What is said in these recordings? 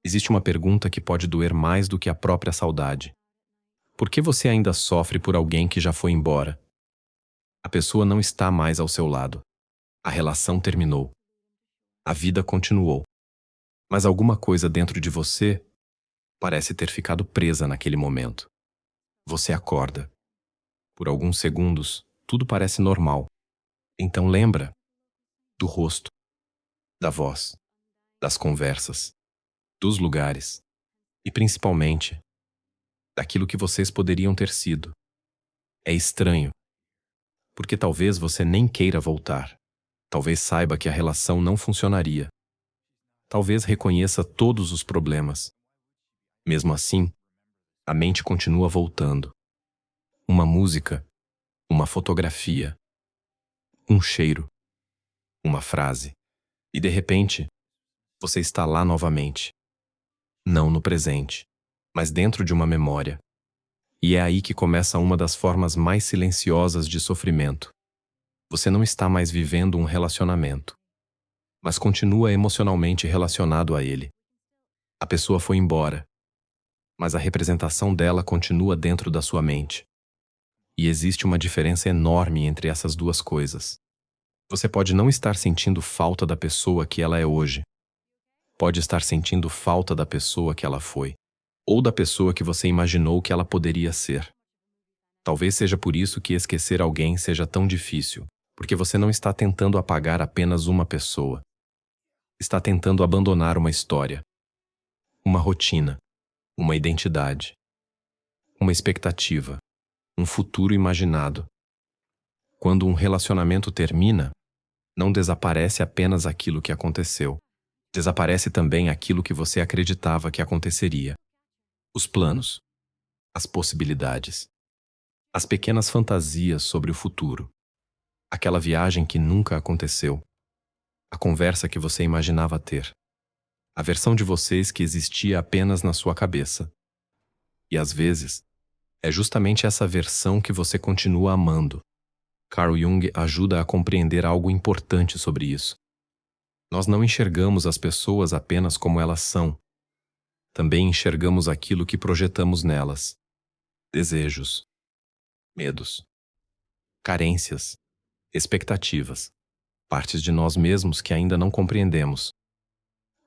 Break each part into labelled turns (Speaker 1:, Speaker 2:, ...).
Speaker 1: Existe uma pergunta que pode doer mais do que a própria saudade. Por que você ainda sofre por alguém que já foi embora? A pessoa não está mais ao seu lado. A relação terminou. A vida continuou. Mas alguma coisa dentro de você parece ter ficado presa naquele momento. Você acorda. Por alguns segundos, tudo parece normal. Então lembra do rosto, da voz, das conversas, dos lugares e, principalmente, daquilo que vocês poderiam ter sido. É estranho, porque talvez você nem queira voltar. Talvez saiba que a relação não funcionaria. Talvez reconheça todos os problemas. Mesmo assim, a mente continua voltando. Uma música, uma fotografia, um cheiro, uma frase. E de repente, você está lá novamente. Não no presente, mas dentro de uma memória. E é aí que começa uma das formas mais silenciosas de sofrimento. Você não está mais vivendo um relacionamento, mas continua emocionalmente relacionado a ele. A pessoa foi embora, mas a representação dela continua dentro da sua mente. E existe uma diferença enorme entre essas duas coisas. Você pode não estar sentindo falta da pessoa que ela é hoje. Pode estar sentindo falta da pessoa que ela foi, ou da pessoa que você imaginou que ela poderia ser. Talvez seja por isso que esquecer alguém seja tão difícil, porque você não está tentando apagar apenas uma pessoa. Está tentando abandonar uma história, uma rotina, uma identidade, uma expectativa, um futuro imaginado. Quando um relacionamento termina, não desaparece apenas aquilo que aconteceu. Desaparece também aquilo que você acreditava que aconteceria. Os planos, as possibilidades, as pequenas fantasias sobre o futuro. Aquela viagem que nunca aconteceu. A conversa que você imaginava ter. A versão de vocês que existia apenas na sua cabeça. E às vezes, é justamente essa versão que você continua amando. Carl Jung ajuda a compreender algo importante sobre isso. Nós não enxergamos as pessoas apenas como elas são. Também enxergamos aquilo que projetamos nelas. Desejos, medos, carências, expectativas, partes de nós mesmos que ainda não compreendemos.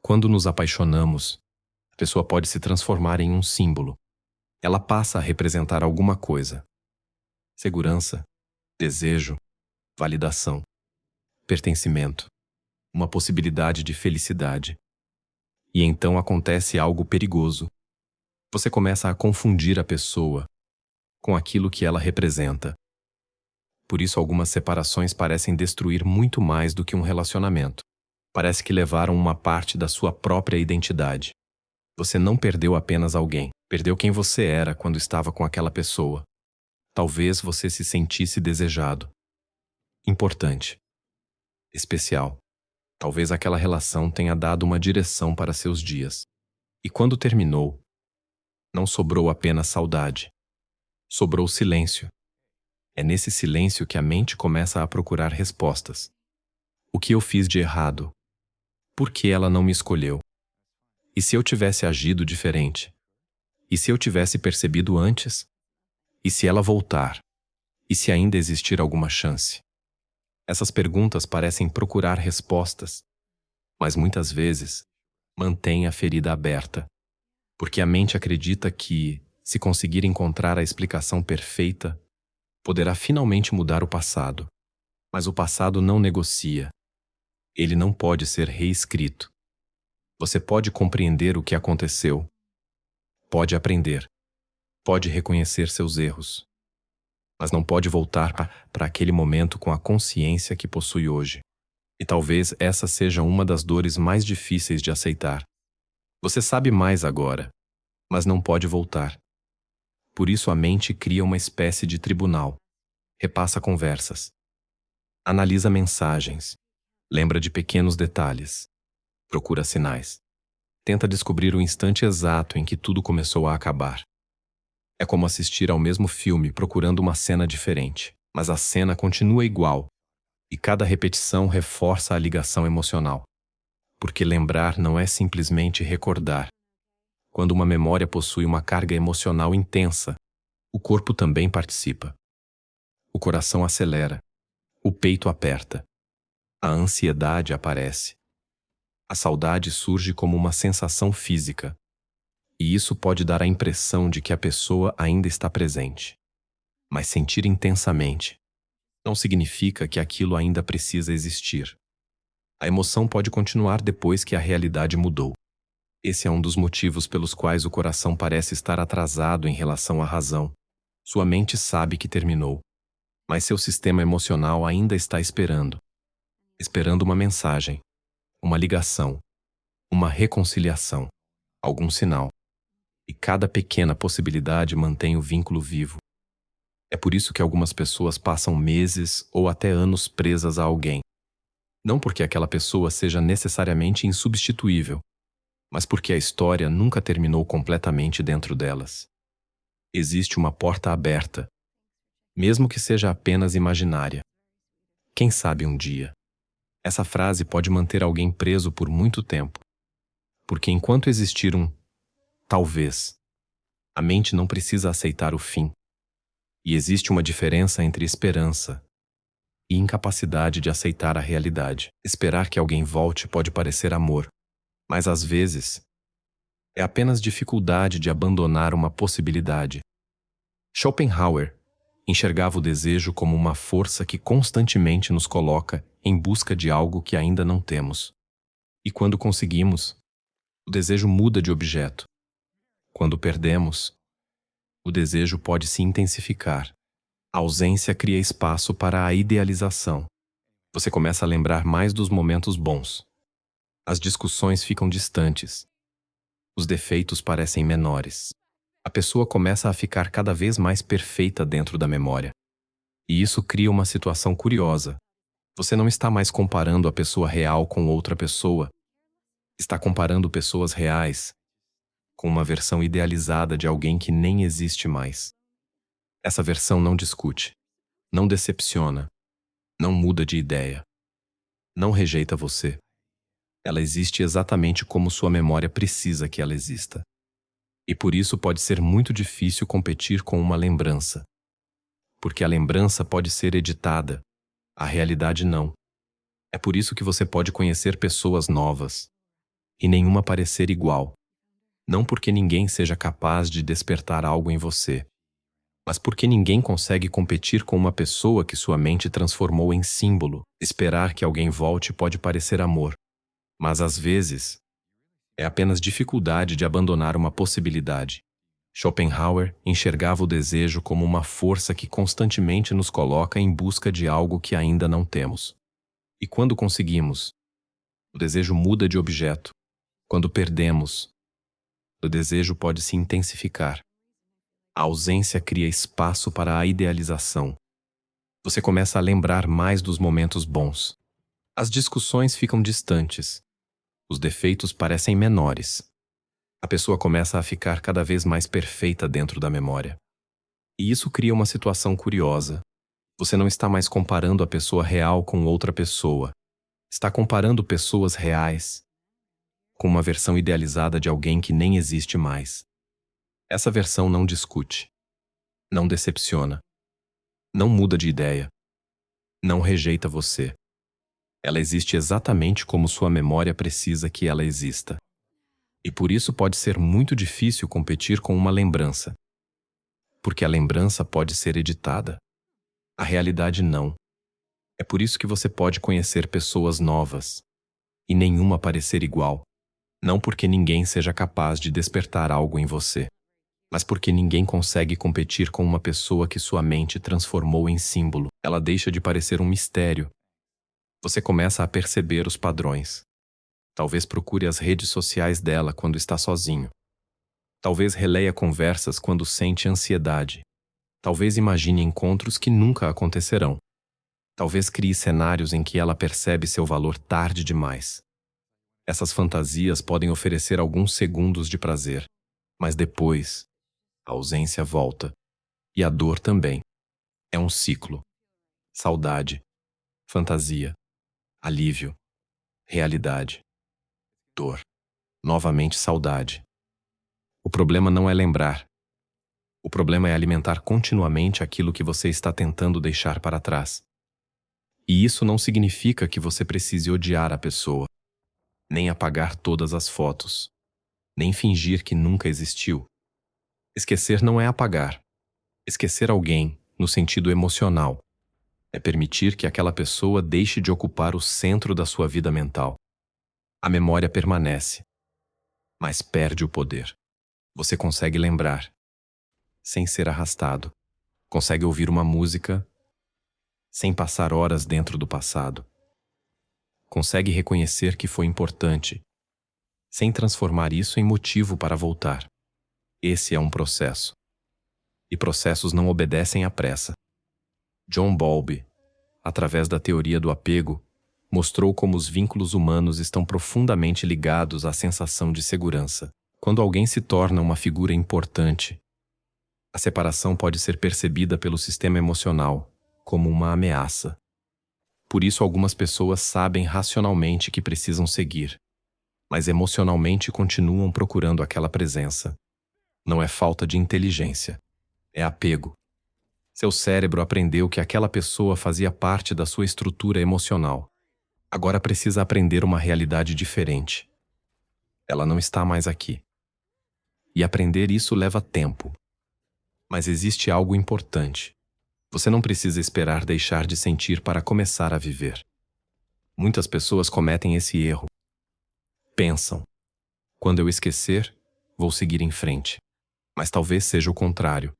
Speaker 1: Quando nos apaixonamos, a pessoa pode se transformar em um símbolo. Ela passa a representar alguma coisa. Segurança, desejo, validação, pertencimento, uma possibilidade de felicidade. E então acontece algo perigoso. Você começa a confundir a pessoa com aquilo que ela representa. Por isso algumas separações parecem destruir muito mais do que um relacionamento. Parece que levaram uma parte da sua própria identidade. Você não perdeu apenas alguém, perdeu quem você era quando estava com aquela pessoa. Talvez você se sentisse desejado, importante, especial. Talvez aquela relação tenha dado uma direção para seus dias. E quando terminou, não sobrou apenas saudade. Sobrou silêncio. É nesse silêncio que a mente começa a procurar respostas. O que eu fiz de errado? Por que ela não me escolheu? E se eu tivesse agido diferente? E se eu tivesse percebido antes? E se ela voltar? E se ainda existir alguma chance? Essas perguntas parecem procurar respostas, mas muitas vezes mantêm a ferida aberta, porque a mente acredita que, se conseguir encontrar a explicação perfeita, poderá finalmente mudar o passado. Mas o passado não negocia. Ele não pode ser reescrito. Você pode compreender o que aconteceu, pode aprender, pode reconhecer seus erros, mas não pode voltar para aquele momento com a consciência que possui hoje. E talvez essa seja uma das dores mais difíceis de aceitar. Você sabe mais agora, mas não pode voltar. Por isso a mente cria uma espécie de tribunal. Repassa conversas. Analisa mensagens. Lembra de pequenos detalhes. Procura sinais. Tenta descobrir o instante exato em que tudo começou a acabar. É como assistir ao mesmo filme procurando uma cena diferente, mas a cena continua igual, e cada repetição reforça a ligação emocional. Porque lembrar não é simplesmente recordar, Quando uma memória possui uma carga emocional intensa, o corpo também participa. O coração acelera, o peito aperta, a ansiedade aparece. A saudade surge como uma sensação física, e isso pode dar a impressão de que a pessoa ainda está presente. Mas sentir intensamente não significa que aquilo ainda precisa existir. A emoção pode continuar depois que a realidade mudou. Esse é um dos motivos pelos quais o coração parece estar atrasado em relação à razão. Sua mente sabe que terminou, mas seu sistema emocional ainda está esperando. Esperando uma mensagem, uma ligação, uma reconciliação, algum sinal. E cada pequena possibilidade mantém o vínculo vivo. É por isso que algumas pessoas passam meses ou até anos presas a alguém. Não porque aquela pessoa seja necessariamente insubstituível, mas porque a história nunca terminou completamente dentro delas. Existe uma porta aberta, mesmo que seja apenas imaginária. Quem sabe um dia? Essa frase pode manter alguém preso por muito tempo, porque enquanto existir um talvez, a mente não precisa aceitar o fim. E existe uma diferença entre esperança e incapacidade de aceitar a realidade. Esperar que alguém volte pode parecer amor, mas às vezes é apenas dificuldade de abandonar uma possibilidade. Schopenhauer enxergava o desejo como uma força que constantemente nos coloca em busca de algo que ainda não temos. E quando conseguimos, o desejo muda de objeto. Quando perdemos, o desejo pode se intensificar. A ausência cria espaço para a idealização. Você começa a lembrar mais dos momentos bons. As discussões ficam distantes. Os defeitos parecem menores. A pessoa começa a ficar cada vez mais perfeita dentro da memória. E isso cria uma situação curiosa. Você não está mais comparando a pessoa real com outra pessoa. Está comparando pessoas reais com uma versão idealizada de alguém que nem existe mais. Essa versão não discute, não decepciona, não muda de ideia, não rejeita você. Ela existe exatamente como sua memória precisa que ela exista. E por isso pode ser muito difícil competir com uma lembrança. Porque a lembrança pode ser editada, a realidade não. É por isso que você pode conhecer pessoas novas e nenhuma parecer igual. Não porque ninguém seja capaz de despertar algo em você, mas porque ninguém consegue competir com uma pessoa que sua mente transformou em símbolo. Esperar que alguém volte pode parecer amor, mas às vezes é apenas dificuldade de abandonar uma possibilidade. Schopenhauer enxergava o desejo como uma força que constantemente nos coloca em busca de algo que ainda não temos. E quando conseguimos, o desejo muda de objeto. Quando perdemos, o desejo pode se intensificar. A ausência cria espaço para a idealização. Você começa a lembrar mais dos momentos bons. As discussões ficam distantes. Os defeitos parecem menores. A pessoa começa a ficar cada vez mais perfeita dentro da memória. E isso cria uma situação curiosa. Você não está mais comparando a pessoa real com outra pessoa. Está comparando pessoas reais com uma versão idealizada de alguém que nem existe mais. Essa versão não discute, não decepciona, não muda de ideia, não rejeita você. Ela existe exatamente como sua memória precisa que ela exista. E por isso pode ser muito difícil competir com uma lembrança. Porque a lembrança pode ser editada. A realidade não. É por isso que você pode conhecer pessoas novas e nenhuma parecer igual. Não porque ninguém seja capaz de despertar algo em você, mas porque ninguém consegue competir com uma pessoa que sua mente transformou em símbolo. Ela deixa de parecer um mistério. Você começa a perceber os padrões. Talvez procure as redes sociais dela quando está sozinho. Talvez releia conversas quando sente ansiedade. Talvez imagine encontros que nunca acontecerão. Talvez crie cenários em que ela percebe seu valor tarde demais. Essas fantasias podem oferecer alguns segundos de prazer, mas depois, a ausência volta. E a dor também. É um ciclo. Saudade, fantasia, alívio, realidade, dor, novamente saudade, O problema não é lembrar. O problema é alimentar continuamente aquilo que você está tentando deixar para trás. E isso não significa que você precise odiar a pessoa, nem apagar todas as fotos, nem fingir que nunca existiu. Esquecer não é apagar. Esquecer alguém, no sentido emocional, é permitir que aquela pessoa deixe de ocupar o centro da sua vida mental. A memória permanece, mas perde o poder. Você consegue lembrar, sem ser arrastado. Consegue ouvir uma música, sem passar horas dentro do passado. Consegue reconhecer que foi importante, sem transformar isso em motivo para voltar. Esse é um processo. E processos não obedecem à pressa. John Bowlby, através da teoria do apego, mostrou como os vínculos humanos estão profundamente ligados à sensação de segurança. Quando alguém se torna uma figura importante, a separação pode ser percebida pelo sistema emocional como uma ameaça. Por isso, algumas pessoas sabem racionalmente que precisam seguir, mas emocionalmente continuam procurando aquela presença. Não é falta de inteligência, é apego. Seu cérebro aprendeu que aquela pessoa fazia parte da sua estrutura emocional. Agora precisa aprender uma realidade diferente. Ela não está mais aqui. E aprender isso leva tempo. Mas existe algo importante. Você não precisa esperar deixar de sentir para começar a viver. Muitas pessoas cometem esse erro. Pensam: quando eu esquecer, vou seguir em frente. Mas talvez seja o contrário.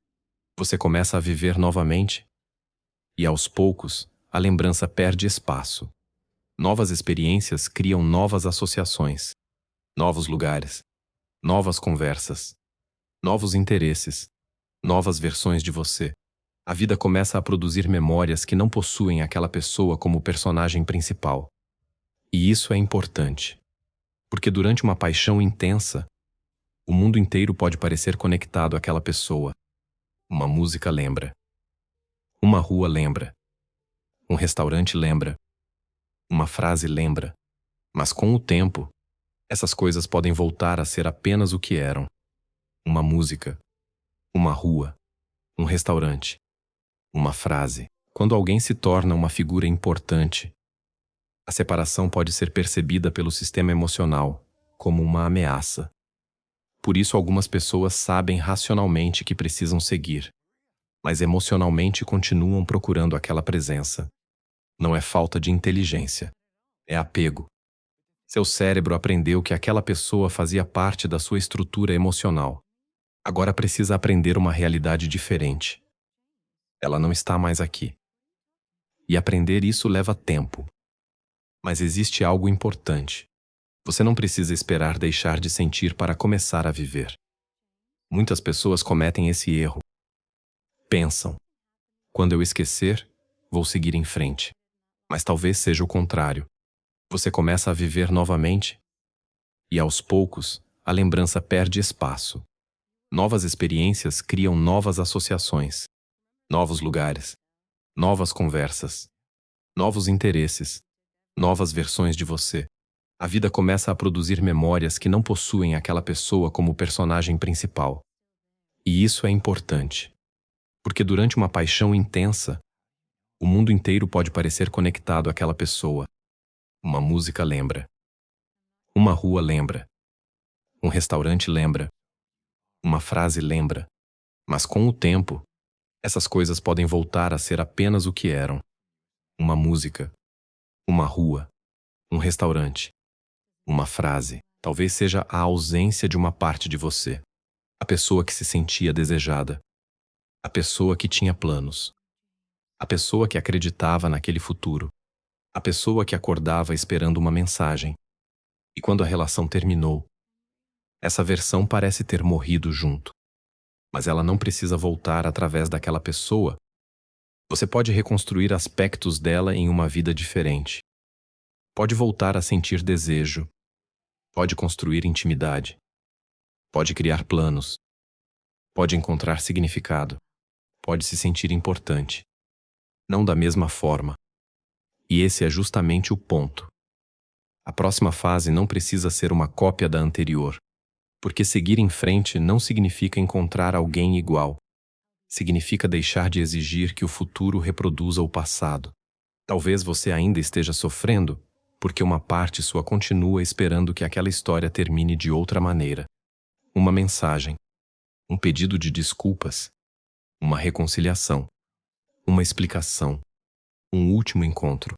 Speaker 1: Você começa a viver novamente e, aos poucos, a lembrança perde espaço. Novas experiências criam novas associações, novos lugares, novas conversas, novos interesses, novas versões de você. A vida começa a produzir memórias que não possuem aquela pessoa como personagem principal. E isso é importante, porque durante uma paixão intensa, o mundo inteiro pode parecer conectado àquela pessoa. Uma música lembra. Uma rua lembra. Um restaurante lembra. Uma frase lembra. Mas com o tempo, essas coisas podem voltar a ser apenas o que eram. Uma música. Uma rua. Um restaurante. Uma frase. Quando alguém se torna uma figura importante, a separação pode ser percebida pelo sistema emocional como uma ameaça. Por isso, algumas pessoas sabem racionalmente que precisam seguir, mas emocionalmente continuam procurando aquela presença. Não é falta de inteligência, é apego. Seu cérebro aprendeu que aquela pessoa fazia parte da sua estrutura emocional. Agora precisa aprender uma realidade diferente. Ela não está mais aqui. E aprender isso leva tempo. Mas existe algo importante. Você não precisa esperar deixar de sentir para começar a viver. Muitas pessoas cometem esse erro. Pensam: quando eu esquecer, vou seguir em frente. Mas talvez seja o contrário. Você começa a viver novamente e, aos poucos, a lembrança perde espaço. Novas experiências criam novas associações, novos lugares, novas conversas, novos interesses, novas versões de você. A vida começa a produzir memórias que não possuem aquela pessoa como personagem principal. E isso é importante, porque durante uma paixão intensa, o mundo inteiro pode parecer conectado àquela pessoa. Uma música lembra. Uma rua lembra. Um restaurante lembra. Uma frase lembra. Mas com o tempo, essas coisas podem voltar a ser apenas o que eram. Uma música. Uma rua. Um restaurante. Uma frase. Talvez seja a ausência de uma parte de você. A pessoa que se sentia desejada. A pessoa que tinha planos. A pessoa que acreditava naquele futuro. A pessoa que acordava esperando uma mensagem. E quando a relação terminou, essa versão parece ter morrido junto. Mas ela não precisa voltar através daquela pessoa. Você pode reconstruir aspectos dela em uma vida diferente. Pode voltar a sentir desejo. Pode construir intimidade. Pode criar planos. Pode encontrar significado. Pode se sentir importante. Não da mesma forma. E esse é justamente o ponto. A próxima fase não precisa ser uma cópia da anterior, Porque seguir em frente não significa encontrar alguém igual. Significa deixar de exigir que o futuro reproduza o passado. Talvez você ainda esteja sofrendo porque uma parte sua continua esperando que aquela história termine de outra maneira. Uma mensagem, um pedido de desculpas, uma reconciliação, uma explicação, um último encontro.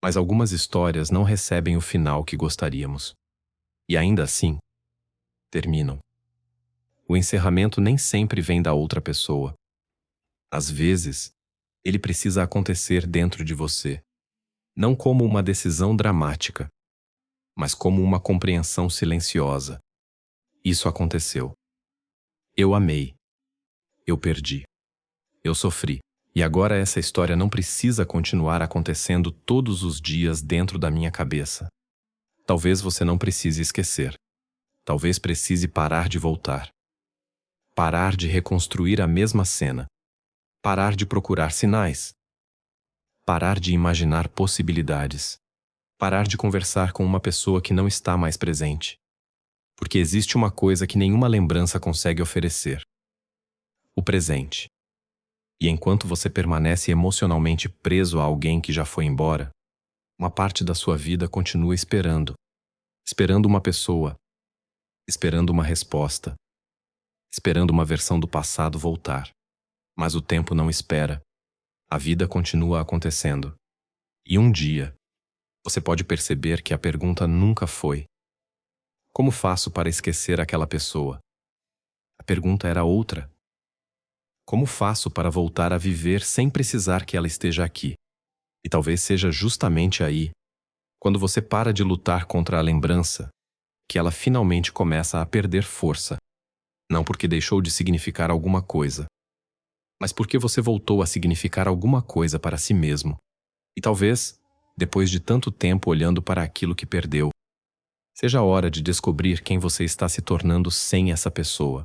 Speaker 1: Mas algumas histórias não recebem o final que gostaríamos. E ainda assim, terminam. O encerramento nem sempre vem da outra pessoa. Às vezes, ele precisa acontecer dentro de você. Não como uma decisão dramática, mas como uma compreensão silenciosa. Isso aconteceu. Eu amei. Eu perdi. Eu sofri. E agora essa história não precisa continuar acontecendo todos os dias dentro da minha cabeça. Talvez você não precise esquecer. Talvez precise parar de voltar. Parar de reconstruir a mesma cena. Parar de procurar sinais. Parar de imaginar possibilidades. Parar de conversar com uma pessoa que não está mais presente. Porque existe uma coisa que nenhuma lembrança consegue oferecer: o presente. E enquanto você permanece emocionalmente preso a alguém que já foi embora, uma parte da sua vida continua esperando. Esperando uma pessoa. Esperando uma resposta. Esperando uma versão do passado voltar. Mas o tempo não espera. A vida continua acontecendo. E um dia, você pode perceber que a pergunta nunca foi: como faço para esquecer aquela pessoa? A pergunta era outra: como faço para voltar a viver sem precisar que ela esteja aqui? E talvez seja justamente aí, quando você para de lutar contra a lembrança, que ela finalmente começa a perder força. Não porque deixou de significar alguma coisa, mas porque você voltou a significar alguma coisa para si mesmo. E talvez, depois de tanto tempo olhando para aquilo que perdeu, seja a hora de descobrir quem você está se tornando sem essa pessoa.